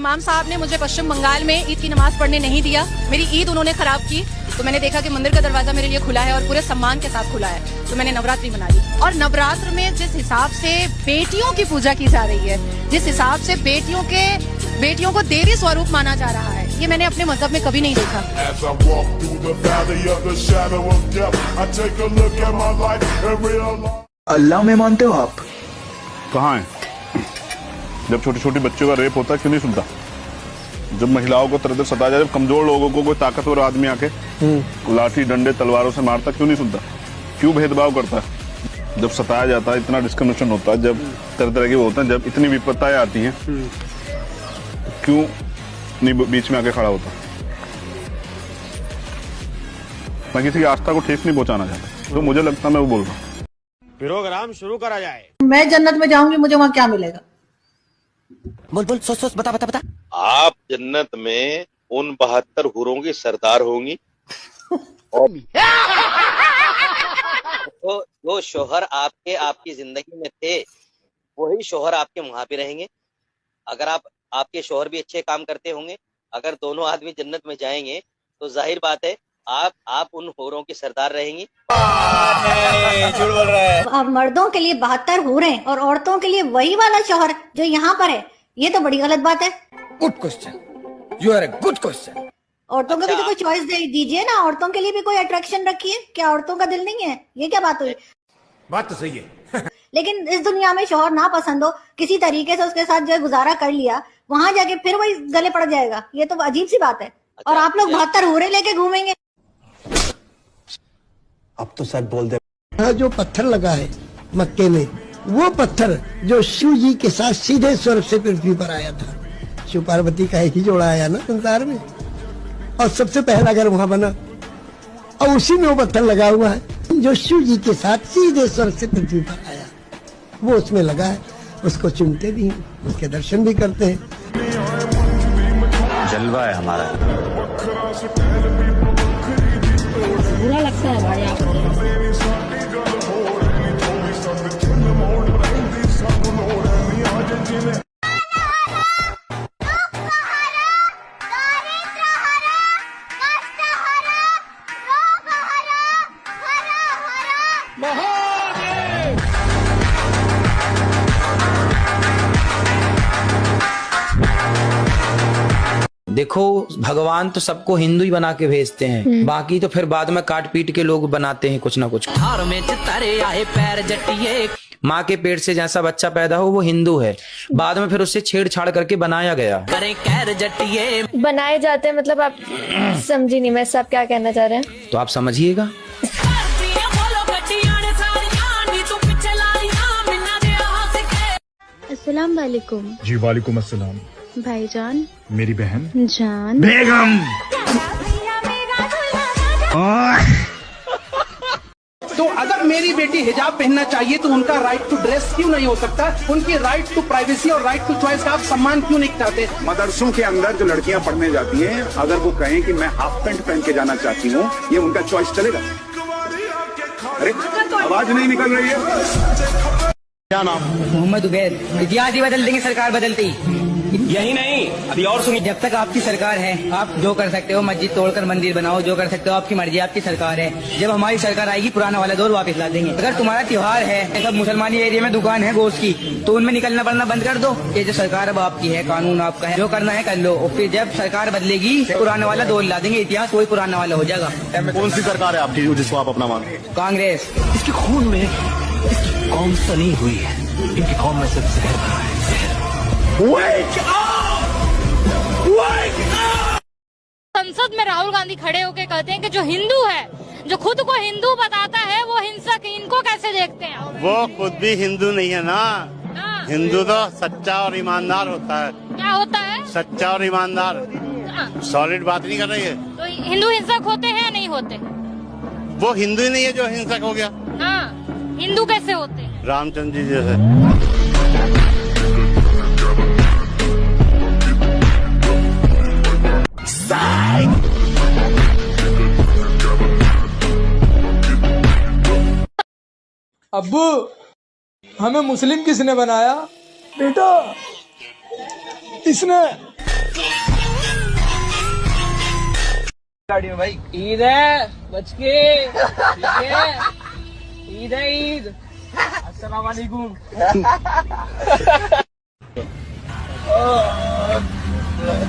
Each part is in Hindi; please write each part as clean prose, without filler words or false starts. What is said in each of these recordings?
इमाम साहब ने मुझे पश्चिम बंगाल में ईद की नमाज पढ़ने नहीं दिया। मेरी ईद उन्होंने खराब की, तो मैंने देखा कि मंदिर का दरवाजा मेरे लिए खुला है और पूरे सम्मान के साथ खुला है, तो मैंने नवरात्रि मना ली। और नवरात्र में जिस हिसाब से बेटियों की पूजा की जा रही है, जिस हिसाब से बेटियों को देवी स्वरूप माना जा रहा है, ये मैंने अपने मजहब में कभी नहीं देखा। अल्लाह में मानते हो आप? कहाँ है? जब छोटे छोटे बच्चों का रेप होता है क्यों नहीं सुनता? जब महिलाओं को तरह सताया जाए, जब कमजोर लोगों को कोई ताकतवर आदमी आके लाठी डंडे तलवारों से मारता क्यों नहीं सुनता? क्यों भेदभाव करता है? जब सताया जाता है, इतना डिस्क्रिमिनेशन होता है, जब तरह तरह के वो होते हैं, जब इतनी विपत्ताएं आती हैं, क्यों नहीं बीच में आके खड़ा होता? मैं किसी की आस्था को ठेस नहीं पहुंचाना चाहता, तो मुझे लगता है मैं वो बोल रहा हूँ। प्रोग्राम शुरू करा जाए। मैं जन्नत में जाऊंगी, मुझे वहाँ क्या मिलेगा? बोल सोच बता। आप जन्नत में उन 72 हुरों की सरदार होंगी और तो जो शोहर आपकी जिंदगी में थे वही शोहर आपके वहां पे रहेंगे। अगर आपके शोहर भी अच्छे काम करते होंगे, अगर दोनों आदमी जन्नत में जाएंगे तो जाहिर बात है आप उन हुरों की सरदार रहेंगी। झूठ बोल रहा है। अब मर्दों के लिए 72 हुरें और औरतों के लिए वही वाला शौहर जो यहाँ पर है, ये तो बड़ी गलत बात है। Good question, you are a good question. औरतों को भी तो कोई चॉइस दीजिए ना, औरतों के लिए भी कोई अट्रैक्शन रखिए। क्या औरतों का दिल नहीं है? ये क्या बात हुई? बात तो सही है। लेकिन इस दुनिया में शौहर ना पसंद हो, किसी तरीके से उसके साथ जो है गुजारा कर लिया, वहां जाके फिर वही गले पड़ जाएगा, ये तो अजीब सी बात है। और आप लोग 72 हुरे लेके घूमेंगे। अब तो सच बोल दे। जो पत्थर लगा है मक्के में, वो पत्थर जो शिव जी के साथ सीधे स्वर्ग से पृथ्वी पर आया था। शिव पार्वती का एक ही जोड़ा आया ना संसार में, और सबसे पहला घर वहां बना, और उसी में वो पत्थर लगा हुआ है जो शिव जी के साथ सीधे स्वर्ग से पृथ्वी पर आया, वो उसमें लगा है। उसको चुनते भी हैं, उसके दर्शन भी करते हैं। जलवा है हमारा। बुरा लगता है भाई आपको? देखो, भगवान तो सबको हिंदू ही बना के भेजते हैं, बाकी तो फिर बाद में काट पीट के लोग बनाते हैं कुछ ना कुछ। माँ के पेट से जैसा बच्चा पैदा हो वो हिंदू है, बाद में फिर उससे छेड़छाड़ करके बनाया गया। बनाए जाते हैं, मतलब आप समझी नहीं मैं सब क्या कहना चाह रहे हैं, तो आप समझिएगा। अस्सलाम वालेकुम। जी वालेकुम अस्सलाम। भाईजान, मेरी बहन जान, बेगम। तो अगर मेरी बेटी हिजाब पहनना चाहिए तो उनका राइट टू ड्रेस क्यों नहीं हो सकता? उनकी राइट टू प्राइवेसी और राइट टू चॉइस का आप सम्मान क्यों नहीं चाहते? मदरसों के अंदर जो लड़कियां पढ़ने जाती हैं, अगर वो कहें कि मैं हाफ पैंट पहन के जाना चाहती हूँ, ये उनका चॉइस चलेगा? अरे आवाज नहीं निकल रही है। क्या नाम? मोहम्मद उबैद। इतिहास ही बदल देंगे सरकार बदलती। यही नहीं, अभी और सुनिए। जब तक आपकी सरकार है, आप जो कर सकते हो, मस्जिद तोड़कर मंदिर बनाओ, जो कर सकते हो आपकी मर्जी, आपकी सरकार है। जब हमारी सरकार आएगी पुराना वाला दौर वापस ला देंगे। अगर तुम्हारा त्योहार है, सब मुसलमानी एरिया में दुकान है गोश्त की, तो उनमें निकलना पड़ना बंद कर दो। ये जो सरकार अब आपकी है, कानून आपका है, जो करना है कर लो। और फिर जब सरकार बदलेगी पुराना वाला दौर ला देंगे, इतिहास वही पुराना वाला हो जाएगा। कौन सी सरकार है आपकी जिसको आप अपना मानते हैं? कांग्रेस। इसके खून में इसकी कौम सनी हुई है, इनकी कौम में से जहर भरा है। संसद में राहुल गांधी खड़े होकर कहते हैं कि जो हिंदू है, जो खुद को हिंदू बताता है, वो हिंसक, इनको कैसे देखते हैं? वो खुद भी हिंदू नहीं है ना। हिंदू तो सच्चा और ईमानदार होता है। क्या होता है? सच्चा और ईमानदार। सॉलिड बात नहीं कर रही है। तो हिंदू हिंसक होते हैं या नहीं होते? वो हिंदू ही नहीं है जो हिंसक हो गया। हाँ, हिंदू कैसे होते हैं? रामचंद्र जी जैसे। अब्बू, हमें मुस्लिम किसने बनाया? बेटा, इसने। गाड़ी में भाई ईद है बच के ठीक है ईद है ईद अस्सलाम वालेकुम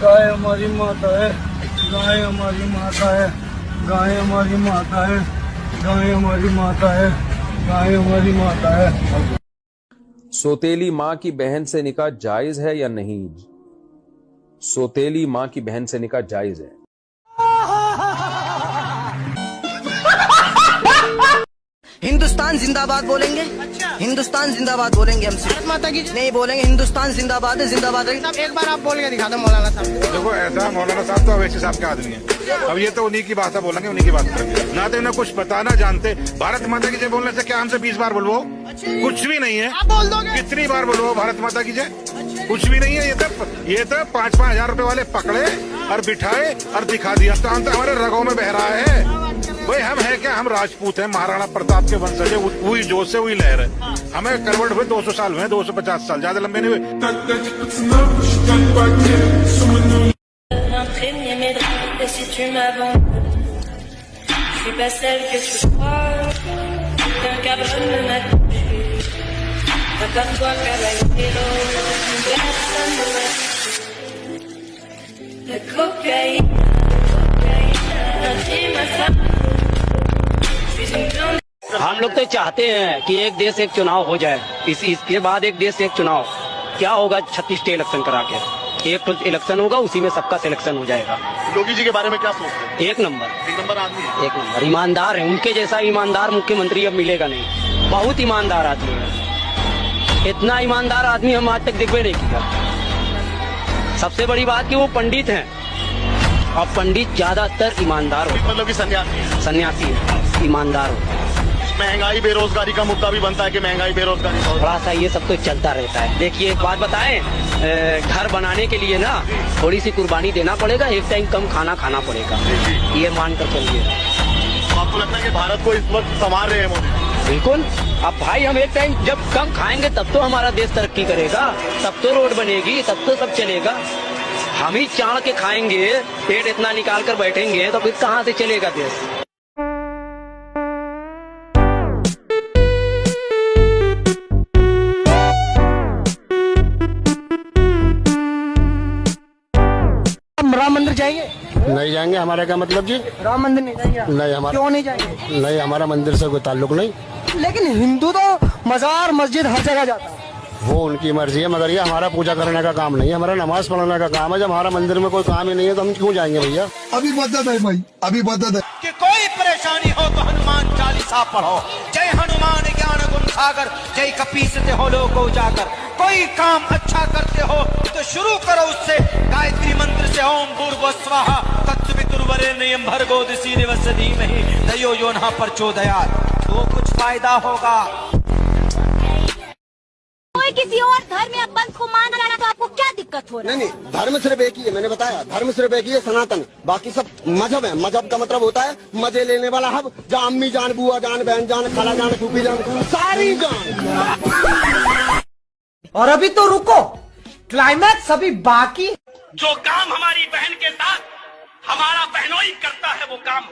गाय हमारी माता है गाय हमारी माता है गाय हमारी माता है गाय हमारी माता है गाय हमारी माता है। सौतेली माँ की बहन से निकाह जायज है या नहीं? सौतेली माँ की बहन से निकाह जायज है। हिंदुस्तान जिंदाबाद बोलेंगे। अच्छा। हिंदुस्तान जिंदाबाद बोलेंगे हम भारत माता की नहीं बोलेंगे, हिंदुस्तान जिंदाबाद है, जिंदाबाद है। एक बार आप बोल के दिखा दो मौलाना साहब। देखो ऐसा मौलाना साहब तो अवैसी साहब के आदमी है। अब ये तो उन्हीं की भाषा बोलेंगे, उन्हीं की बात करेंगे। ना तो इन्हें कुछ पता ना जानते। भारत माता की जय बोलने से क्या हमसे 20 बार बोलवो? कुछ भी नहीं है। बोल दोगे कितनी बार बोलवो भारत माता की जय? कुछ भी नहीं है। ये तो 5-5 हजार रुपए वाले पकड़े और बिठाए और दिखा दिया। तो हमारे रगों में बह रहा है। भाई हम है क्या? हम राजपूत हैं, महाराणा प्रताप के वंशज है। वही जोश से वही लहर है। हमें कन्वर्ट हुए 200 साल हुए, 250 साल, ज्यादा लंबे नहीं हुए। हम लोग तो चाहते हैं कि एक देश एक चुनाव हो जाए। इसके बाद एक देश एक चुनाव क्या होगा? 36 इलेक्शन करा के एक तो इलेक्शन होगा, उसी में सबका सिलेक्शन हो जाएगा। योगी जी के बारे में क्या सोचते हैं? एक नंबर आदमी है। एक नंबर ईमानदार है। उनके जैसा ईमानदार मुख्यमंत्री अब मिलेगा नहीं। बहुत ईमानदार आदमी है। इतना ईमानदार आदमी हम आज तक देखबे नहीं किया। सबसे बड़ी बात कि वो पंडित हैं और पंडित ज्यादातर ईमानदार होते हैं। मतलब कि सन्यासी है, ईमानदार होता है। महंगाई बेरोजगारी का मुद्दा भी बनता है कि महंगाई बेरोजगारी थोड़ा सा ये सब तो चलता रहता है। देखिए एक बात बताएं, घर बनाने के लिए ना थोड़ी सी कुर्बानी देना पड़ेगा, एक टाइम कम खाना खाना पड़ेगा, ये मान कर चलिए। आपको लगता है कि भारत को इस वक्त संभाल रहे हैं मोदी? बिल्कुल। अब भाई हम एक टाइम जब कम खाएंगे तब तो हमारा देश तरक्की करेगा, तब तो रोड बनेगी, तब तो सब चलेगा। हम ही चाड़ के खाएंगे, पेट इतना निकाल कर बैठेंगे तो फिर कहाँ से चलेगा देश? राम मंदिर जाएंगे? नहीं जाएंगे। हमारा क्या मतलब जी? राम मंदिर नहीं जाएंगे? नहीं। हमारा क्यों नहीं जाएंगे? नहीं, हमारा मंदिर से कोई ताल्लुक नहीं। लेकिन हिंदू तो मजार मस्जिद हर जगह जाता है। वो उनकी मर्जी है, मगर ये हमारा पूजा करने का काम नहीं है, हमारा नमाज पढ़ने का काम है। जब हमारा मंदिर में कोई काम ही नहीं है तो हम क्यों जाएंगे भैया? अभी मदद है भाई, अभी मदद है कि कोई परेशानी हो तो हनुमान चालीसा पढ़ो। जय हनुमान ज्ञान गुण सागर, जय कपीस ते हो लोक उजागर। कोई काम अच्छा करते हो तो शुरू करो उससे। गायत्री मंत्र से ओम भूर्भुवः स्वः तत्सवितुर्वरेण्यं भर्गो दिवस्य धीमहि धियो यो नः प्रचोदयात्। तो कुछ फायदा होगा। कोई किसी और धर्म या पंथ को मान रहा है तो आपको क्या दिक्कत हो रहा है? नहीं, धर्म सिर्फ एक ही है। मैंने बताया धर्म सिर्फ एक ही है, सनातन। बाकी सब मजहब है। मजहब का मतलब होता है मजे लेने वाला हब, जहाँ अम्मी जान, बुआ जान, बहन जान, खाला जान, फूफी जान, सारी जान। और अभी तो रुको, क्लाइमैक्स अभी बाकी। जो काम हमारी बहन के साथ हमारा बहनोई करता है वो काम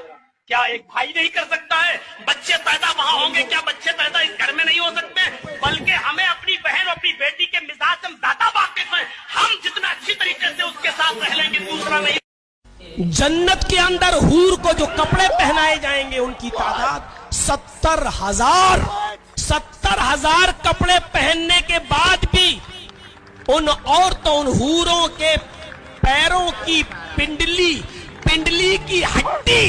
क्या एक भाई नहीं कर सकता है? बच्चे पैदा वहाँ होंगे, क्या बच्चे पैदा इस घर में नहीं हो सकते? बल्कि हमें अपनी बहन और अपनी बेटी के मिजाज से ज्यादा वाकिफ हैं। हम जितना अच्छी तरीके से उसके साथ रह लेंगे दूसरा नहीं। जन्नत के अंदर हूर को जो कपड़े पहनाए जाएंगे उनकी तादाद 70,000। 70,000 कपड़े पहनने के बाद भी उन औरतों, उन हूरों के पैरों की पिंडली की हड्डी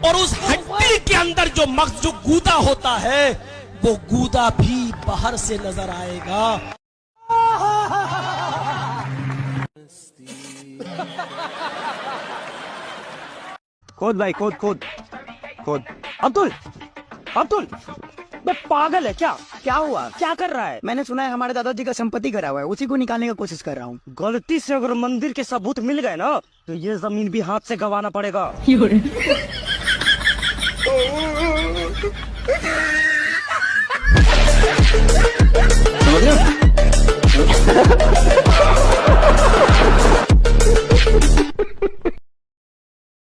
और उस हड्डी के अंदर जो मग़ज़, जो गूदा होता है, वो गूदा भी बाहर से नजर आएगा। खोद भाई, खोद खोद खोद। अब्दुल बे पागल है क्या? क्या हुआ? क्या कर रहा है? मैंने सुना है हमारे दादाजी का संपत्ति करा हुआ है, उसी को निकालने का कोशिश कर रहा हूँ। गलती से अगर मंदिर के सबूत मिल गए ना तो ये जमीन भी हाथ से गंवाना पड़ेगा। समझ रहे हो?